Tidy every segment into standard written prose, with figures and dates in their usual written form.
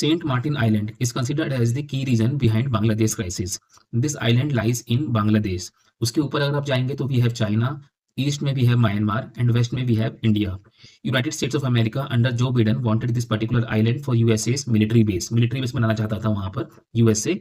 Saint Martin Island is considered as the key reason behind Bangladesh crisis. This island lies in Bangladesh. उसके ऊपर अगर आप जाएंगे तो वी हैव चाइना, ईस्ट में we have Myanmar and west में we have India. United States of America under Joe Biden wanted this particular island for USA military base बनाना चाहता था वहां पर यूएसए.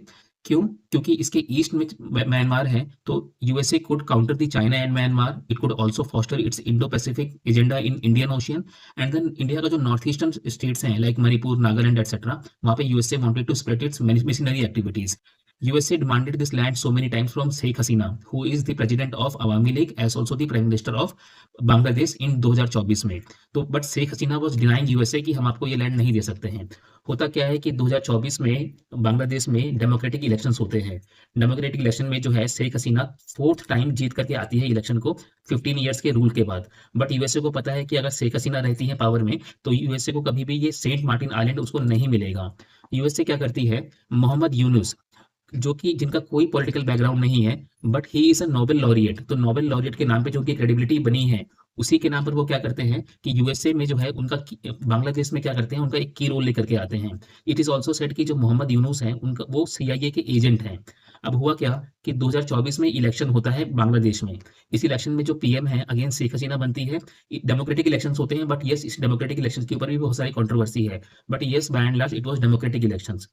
क्यों? क्योंकि इसके ईस्ट में म्यांमार है, तो USA could counter the China and Myanmar. It could also foster its Indo Pacific agenda in Indian Ocean. And then India का जो नॉर्थ ईस्टर्न स्टेट्स हैं लाइक मणिपुर, नागालैंड एटसेट्रा, वहां पे USA wanted to spread its missionary activities. USA demanded this land so many times from Sheikh Hasina, who is the president of Awami League as also the prime minister of Bangladesh in 2024 में. तो but Sheikh Hasina was denying USA कि हम आपको ये land नहीं दे सकते हैं. होता क्या है कि 2024 में बांग्लादेश में डेमोक्रेटिक इलेक्शंस होते हैं. डेमोक्रेटिक इलेक्शन में जो है शेख हसीना 4th टाइम जीत करके आती है इलेक्शन को 15 ईयर्स के रूल के बाद. बट यूएसए को पता है कि अगर शेख हसीना रहती है पावर में तो यूएसए को कभी भी ये सेंट मार्टिन आइलैंड उसको नहीं मिलेगा. यूएसए क्या करती है, मोहम्मद यूनुस जो कि जिनका कोई पॉलिटिकल बैकग्राउंड नहीं है but he is a Nobel laureate, तो नोबेल लॉरिएट के नाम पे जो उनकी क्रेडिबिलिटी बनी है उसी के नाम पर वो क्या करते हैं कि यूएसए में जो है उनका बांग्लादेश में क्या करते हैं, उनका एक की रोल लेकर के आते हैं. इट इज ऑल्सो सेड कि जो मोहम्मद यूनुस हैं उनका वो सीआईए के एजेंट हैं. अब हुआ क्या कि 2024 में इलेक्शन होता है बांग्लादेश में. इस इलेक्शन में जो पीएम है अगेन शेख हसीना बनती है. डेमोक्रेटिक इलेक्शंस होते हैं बट यस इस डेमोक्रेटिक इलेक्शन के ऊपर भी बहुत सारी कंट्रोवर्सी है, but yes by and large it was democratic elections.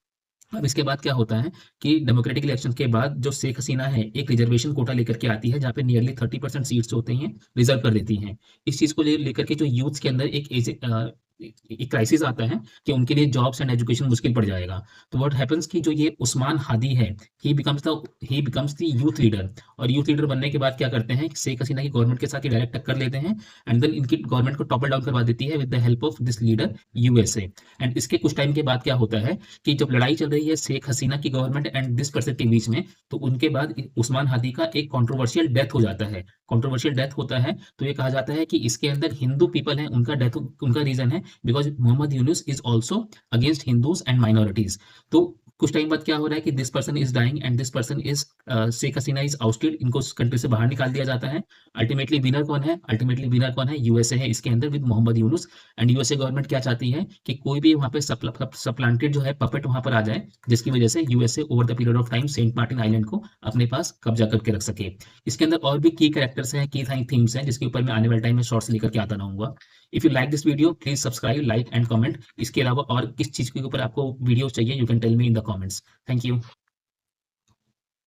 अब इसके बाद क्या होता है कि डेमोक्रेटिक इलेक्शन के बाद जो शेख हसीना है एक रिजर्वेशन कोटा लेकर के आती है जहाँ पे नियरली 30% सीट्स होते हैं रिजर्व कर देती हैं. इस चीज को लेकर के जो यूथ के अंदर एक क्राइसिस आता है कि उनके लिए जॉब्स एंड एजुकेशन मुश्किल पड़ जाएगा. तो व्हाट हैपेंस कि जो ये उस्मान हादी है ही बिकम्स द यूथ लीडर. और यूथ लीडर बनने के बाद क्या करते हैं, शेख हसीना की गवर्नमेंट के साथ ही डायरेक्ट टक्कर लेते हैं एंड देन इनकी गवर्नमेंट को टॉपल डाउन करवा देती है with the help of this leader USA. And इसके कुछ टाइम के बाद क्या होता है कि जब लड़ाई चल रही है शेख हसीना की गवर्नमेंट एंड दिस पर्सन के बीच में, तो उनके बाद उस्मान हादी का एक कॉन्ट्रोवर्शियल डेथ हो जाता है. कॉन्ट्रोवर्शियल डेथ होता है तो ये कहा जाता है कि इसके अंदर हिंदू पीपल है उनका डेथ, उनका रीजन है because Mohammad Yunus is also against Hindus and minorities. तो कुछ टाइम बाद क्या हो रहा है कि this person is dying and this person is Sheikh Hasina is ousted. इनको कंट्री से बाहर निकाल दिया जाता है. अल्टीमेटली विनर कौन है, यूएसए है इसके अंदर with Mohammad Yunus. And USA government क्या चाहती है कि कोई भी वहां पे सप्लांटेड जो है पपेट वहां पर आ जाए जिसकी वजह से USA over the period of time Saint Martin island को अपने पास कब्जा करके रख सके. इसके अंदर और भी की कैरेक्टर्स हैं, की थीम्स हैं जिसके ऊपर मैं आने वाले टाइम में शॉर्ट्स लेकर के आता रहूंगा. If you like this video please subscribe, like and comment. इसके अलावा और किस चीज के ऊपर आपको वीडियो चाहिए you can tell me in the comments. Thank you.